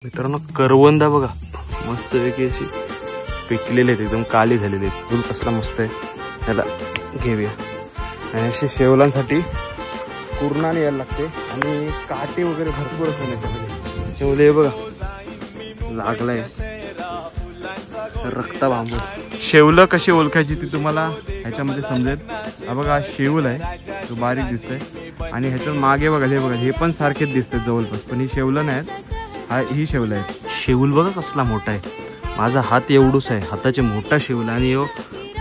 मित्रांनो करवंदा बघा मस्त पैकी अशी पिकलेले आहेत, एकदम काली झालेले आहेत. फुल कसला मस्त आहे, त्याला घेऊया. आणि असे शेवलांसाठी पूर्णाने यायला लागते आणि काटे वगैरे भरपूर असतात याच्यामध्ये. शेवले बघा लागलाय रक्ता बांबू. शेवलं कशी ओळखायची ती तुम्हाला ह्याच्यामध्ये समजेल. हा बघा शेवल आहे, तो बारीक दिसतोय आणि ह्याच्यात मागे बघा हे पण सारखेच दिसतात जवळपास, पण ही शेवलं नाहीत, ही शेवलं आहे. शेवल बघा कसला मोठा आहे, माझा हात एवढूच आहे, हाताचे मोठा शेवल आणि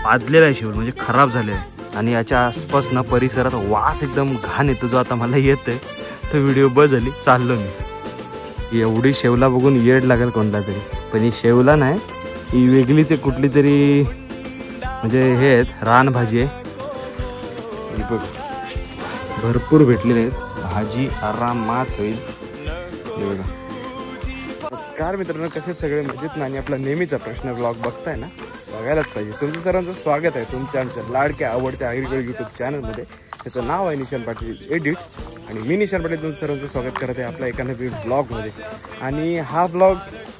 पाजलेला आहे शेवल, म्हणजे खराब झाले आहे. आणि याच्या आसपास ना परिसरात वास एकदम घाण येतो, जो आता मला येत आहे. तर व्हिडिओ बस झाली, चाललो मी. एवढी शेवला बघून येड लागेल कोणता तरी, पण ही शेवला नाही, ही वेगळी ते कुठली तरी म्हणजे हे आहेत, रानभाजी आहे. ही बघ भरपूर भेटलेले आहेत, भाजी आरामात होईल. हे बघा. नमस्कार मित्रांनो, कसे सगळे मजेत ना. आणि आपला नेहमीचा प्रश्न ब्लॉग बघताय ना, बघायलाच पाहिजे. तुमचं सर्वांचं स्वागत आहे तुमच्या आमच्या लाडक्या आवडत्या ॲग्रिकल्चर यूट्यूब चॅनलमध्ये. त्याचं नाव आहे निशान पाटील एडिट्स आणि मी निशान पाटील तुमचं सर्वांचं स्वागत करत आहे आपल्या एका नवीन ब्लॉगमध्ये. आणि हा ब्लॉग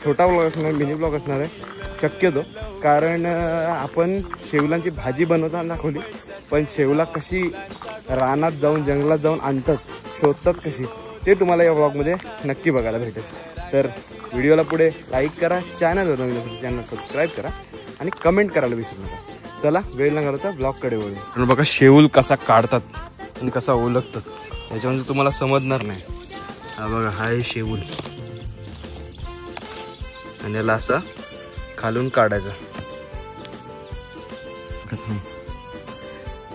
छोटा ब्लॉग असणार, मिनी ब्लॉग असणार आहे शक्यतो, कारण आपण शेवलांची भाजी बनवताना दाखवली, पण शेवला कशी रानात जाऊन जंगलात जाऊन आणतात, शोधतात कशी, ते तुम्हाला या ब्लॉगमध्ये नक्की बघायला भेटेल. तर व्हिडिओला पुढे लाईक करा, चॅनलवर सबस्क्राईब करा आणि कमेंट करायला विसरू नका. चला वेळ न घालवता ब्लॉगकडे वळू. बघा शेवल कसा काढतात आणि कसा ओळखतात याच्यामध्ये तुम्हाला समजणार नाही. हा बघा हा आहे शेवल आणि याला असा खालून काढायचा.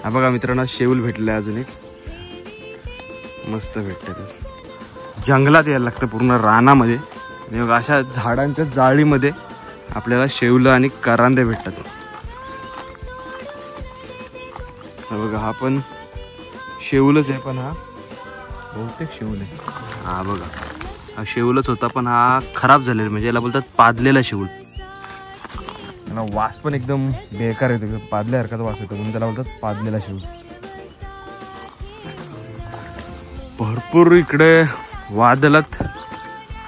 हा बघा मित्रांनो शेवल भेटलेला आहे, अजून एक मस्त भेटतं. जंगलात यायला लागतं पूर्ण रानामध्ये, अशा झाडांच्या जाळीमध्ये आपल्याला शेवलं आणि करांदे भेटतात. बघा हा पण शेवलच आहे, पण हा बहुतेक शेवल आहे. हा बघा हा शेवलच होता, पण हा खराब झालेला, म्हणजे याला बोलतात पाजलेला शेवल. याला वास पण एकदम बेकार येतो, पाजल्यासारखाच वास येतो, म्हणून त्याला बोलतात पाजलेला शेवल. भरपूर इकडे वादळात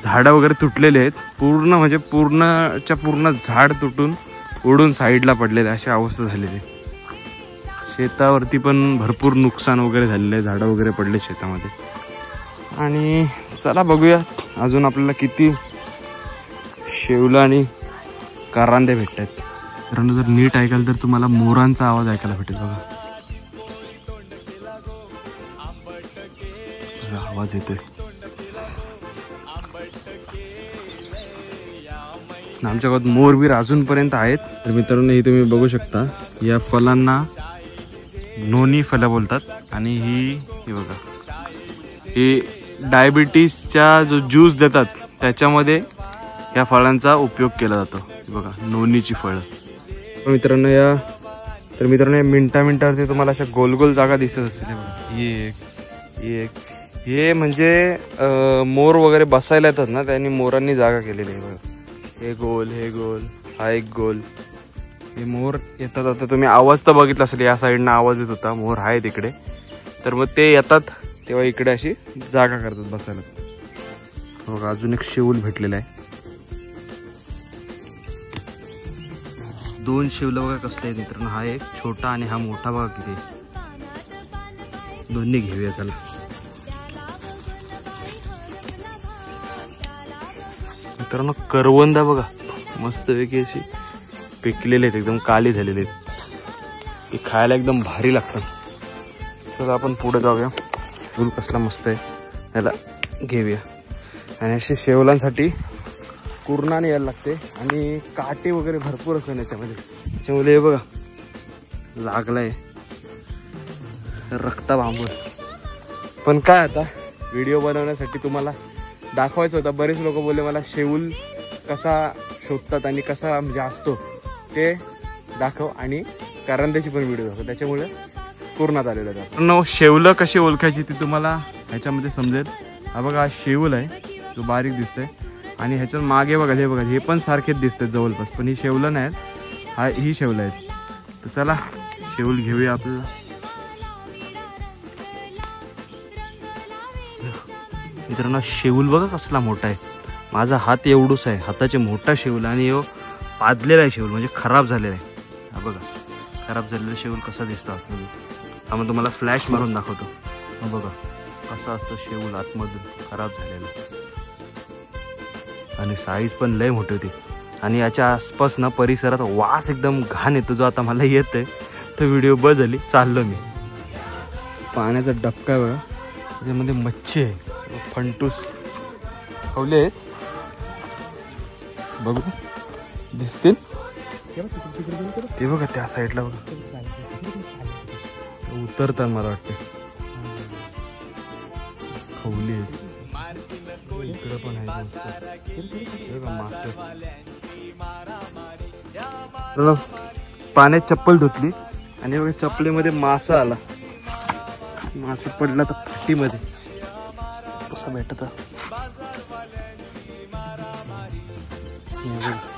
झाडं वगैरे तुटलेले आहेत, पूर्ण म्हणजे पूर्ण झाड तुटून उडून साईडला पडलेले, अशी अवस्था झालेली. शेतावरती पण भरपूर नुकसान वगैरे झालेलं आहे, झाडं वगैरे पडले शेतामध्ये. आणि चला बघूया अजून आपल्याला किती शेवलं आणि करांदे भेटत आहेत. कारण जर नीट ऐकाल तर तुम्हाला मोरांचा आवाज ऐकायला भेटेल. बघा आवाज येतोय. आमच्या गावात मोरबीर अजूनपर्यंत आहेत. तर मित्रांनो हे तुम्ही बघू शकता, या फलांना नोनी फलं बोलतात. आणि ही बघा, ही डायबिटीसचा जो ज्यूस देतात त्याच्यामध्ये या फळांचा उपयोग केला जातो. बघा नोनीची फळं. मित्रांनो या मिनिटावरती तुम्हाला अशा गोल गोल जागा दिसत असते. बघा एक हे म्हणजे मोर वगैरे बसायला येतात ना, त्यांनी मोरांनी जागा केलेली आहे. बघा हे गोल हा एक गोल, हे मोर येतात. आता तुम्ही आवाज तर बघितला असेल, या साईडनं आवाज येत होता, मोर आहे तिकडे. तर मग ते येतात तेव्हा इकडे अशी जागा करतात बसायला. बघा अजून एक शेवल भेटलेला आहे. 2 शेवलं बघा कसले आहेत मित्रांनो. हा एक छोटा आणि हा मोठा बघा किती, दोन्ही घेऊया. चला मित्रांनो करवंदा बघा मस्त पैकी अशी पिकलेले आहेत, एकदम काली झालेले आहेत, ते खायला एकदम भारी लागतात. तर आपण पुढे जाऊया. फुल कसला मस्त आहे, त्याला घेऊया. आणि असे शेवलांसाठी पूर्णाने यायला लागते आणि काटे वगैरे भरपूर असतात याच्यामध्ये. त्याच्यामुळे हे बघा लागलाय रक्ता बांबू. पण काय आता व्हिडिओ बनवण्यासाठी तुम्हाला दाखवायचं होता. बरेच लोक बोलले मला शेवल कसा शोधतात आणि कसा म्हणजे असतो ते दाखव, आणि करांद्याची पण व्हिडिओ दाखव. त्याच्यामुळे पूर्णात आलेलं आहे. शेवलं कशी ओळखायची ती तुम्हाला ह्याच्यामध्ये समजेल. हा बघा शेवल आहे, जो बारीक दिसतोय, आणि ह्याच्यात मागे बघा हे पण सारखेच दिसतात जवळपास, पण ही शेवलं नाहीत, ही शेवलं आहेत. तर चला शेवल घेऊया आपल्याला. मित्रांनो शेवल बघा कसला मोठा आहे, माझा हात एवढूच आहे, हाताचे मोठा शेवला आणि यो पादलेला आहे शेवल, म्हणजे खराब झालेला आहे. हा बघा खराब झालेला शेवल कसा दिसतो आतमधून. हा मग तुम्हाला फ्लॅश मारून दाखवतो. हा बघा कसा असतो शेवल आतमधून खराब झालेला, आणि साईज पण लय मोठी होती. आणि याच्या आसपास ना परिसरात वास एकदम घाण येतो, जो आता मला येत आहे. तर व्हिडिओ बंद झाली, चाललो मी. पाण्याचा डबका आहे बघा, त्याच्यामध्ये मच्छी आहे, फंटूस खवले आहेत बघू दिसतील ते बघा त्या साईडला बघा उतरतात मला वाटतं. खवले आहेत इकडे पण आहे मासे. पाण्यात चप्पल धुतली आणि बघा चप्पलीमध्ये मासा आला. मासा पडला तर फाटीमध्ये कसा भेटत.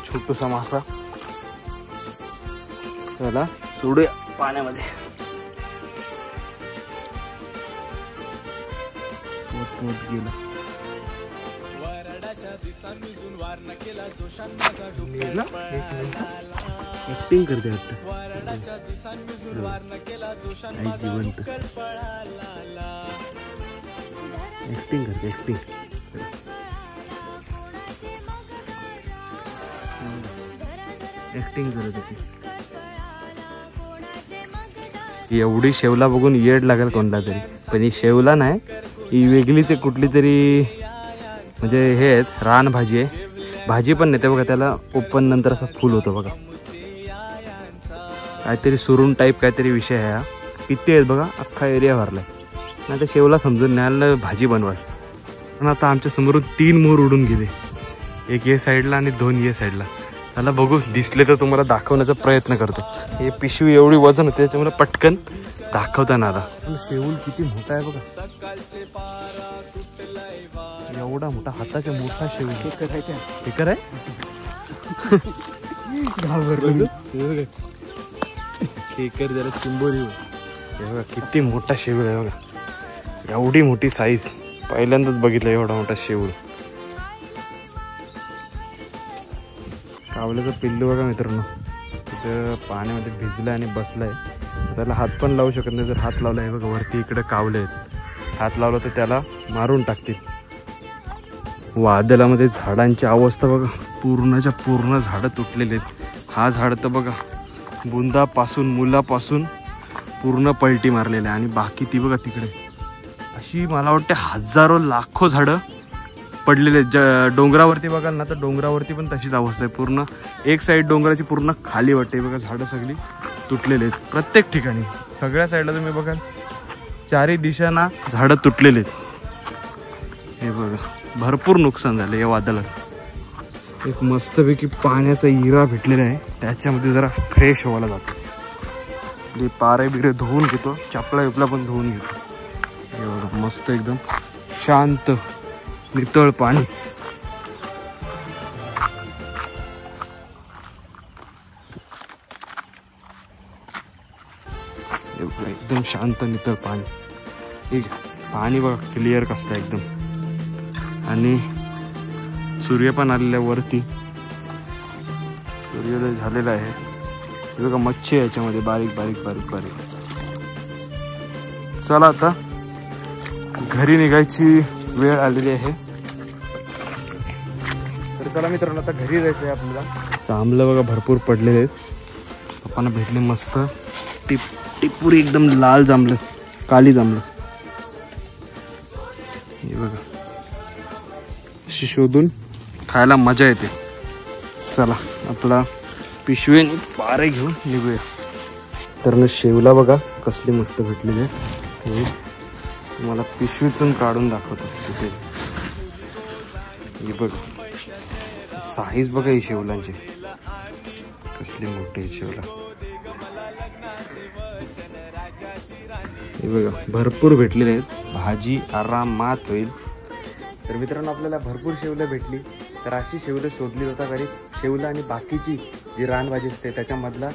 छोटूसा मासा, त्याला सोडूया पाण्यामध्ये. गेला ऍक्टिंग करते जिवंत ऍक्टिंग करते ऍक्टिंग करत होती. एवढी शेवला बघून येड लागेल कोणता तरी, पण ही शेवला नाही, ही वेगळीच कुठली तरी म्हणजे हे आहेत रानभाजी आहे. भाजी पण नाही ते बघा, त्याला ओपन नंतर असं फुल होतं बघा. काहीतरी सुरून टाईप काहीतरी विषय आहे हा. किती आहेत बघा, अख्खा एरिया भरलाय. नाही तर शेवला समजून न्यायला भाजी बनवाय. पण आता आमच्या समोरून 3 मोर उडून गेले, एक ये साईडला आणि 2 ये साईडला. त्याला बघू दिसले तर तुम्हाला दाखवण्याचा प्रयत्न करतो. हे पिशवी एवढी वजन होते त्याच्यामुळे पटकन दाखवताना आला. शेवल किती मोठा आहे बघा, एवढा मोठा हाताचा मोठा शेवल. खेकर आहे खेकर जरा चिंबोरी. बघा किती मोठा शेवल आहे बघा, एवढी मोठी साईज पहिल्यांदाच बघितलं एवढा मोठा शेवल. कावल्याचं पिल्लू बघा मित्रांनो, तिथं पाण्यामध्ये भिजलाय आणि बसलाय. त्याला हात पण लावू शकत नाही, जर हात लावला आहे बघा वरती इकडे कावले आहेत, हात लावला तर त्याला मारून टाकतील. वादळामध्ये झाडांची अवस्था बघा, पूर्णच्या पूर्ण झाडं तुटलेले आहेत. हा झाड तर बघा बुंदापासून मुलापासून पूर्ण पलटी मारलेलं आहे, आणि बाकी ती बघा तिकडे अशी मला वाटते हजारो लाखो झाडं पडलेले आहेत. डोंगरावरती बघाल ना तर डोंगरावरती पण तशीच अवस्था आहे. पूर्ण एक साईड डोंगराची पूर्ण खाली वाटते बघा, झाडं सगळी तुटलेली आहेत प्रत्येक ठिकाणी. सगळ्या साईडला तुम्ही बघाल चारी दिशांना झाडं तुटलेली आहेत. हे बघा भरपूर नुकसान झालं या वादळात. एक मस्तपैकी पाण्याचा हिरा भेटलेला आहे, त्याच्यामध्ये जरा फ्रेश व्हायला जातो. पारे बिरे धुवून घेतो, चपला विपला पण धुवून घेतो. हे बघा मस्त एकदम शांत नितळ पाणी. एकदम शांत नितळ पाणी. ठीक पाणी बघा क्लिअर कसं आहे एकदम, आणि सूर्य पण आलेल्या वरती, सूर्योदय झालेला आहे. बघा मच्छी आहे याच्यामध्ये बारीक बारीक बारीक बारीक. चला आता घरी निघायची वेळ आलेली आहे. तर चला मित्रांनो आता घरी जायचं आहे आपल्याला. जांभळं बघा भरपूर पडलेले आहेत, पप्पांना भेटले मस्त टिपुरी एकदम लाल जांभळं, काली जांभळं. हे बघा अशी शोधून खायला मजा येते. चला आपला पिशवी पारे घेऊन निघूया. तर शेवला बघा कसली मस्त भेटलेली आहे. तुम्हाला पिशवीतून काढून दाखवतो तिथे. हे बघा साईज बघा ही शेवलांची कसली मोठी आहे शेवला. हे बघा भरपूर भेटलेले आहेत, भाजी आरामात होईल. तर मित्रांनो आपल्याला भरपूर शेवलं भेटली. तर अशी शेवलं शोधली जाता घरी. शेवलं आणि बाकीची जी रानभाजी असते त्याच्यामधला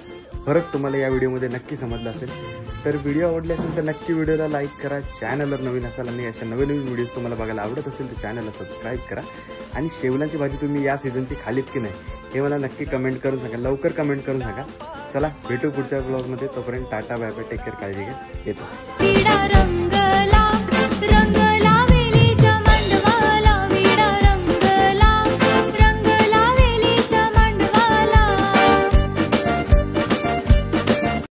फरक तुम्हाला या व्हिडिओमध्ये नक्की समजला असेल. तर व्हिडिओ आवडले असेल तर नक्की व्हिडिओला लाईक करा. चॅनलवर नवीन असाल आणि अशा नवीन व्हिडिओज तुम्हाला बघायला आवडत असेल तर चॅनलला सबस्क्राईब करा. आणि शेवलांची भाजी तुम्ही या सीझनची खालीत की नाही हे मला नक्की कमेंट करून सांगा, लवकर कमेंट करून सांगा. चला भेटू पुढच्या ब्लॉगमध्ये. तोपर्यंत टाटा बाय बाय, टेक केअर, काळजी घ्या, येतो.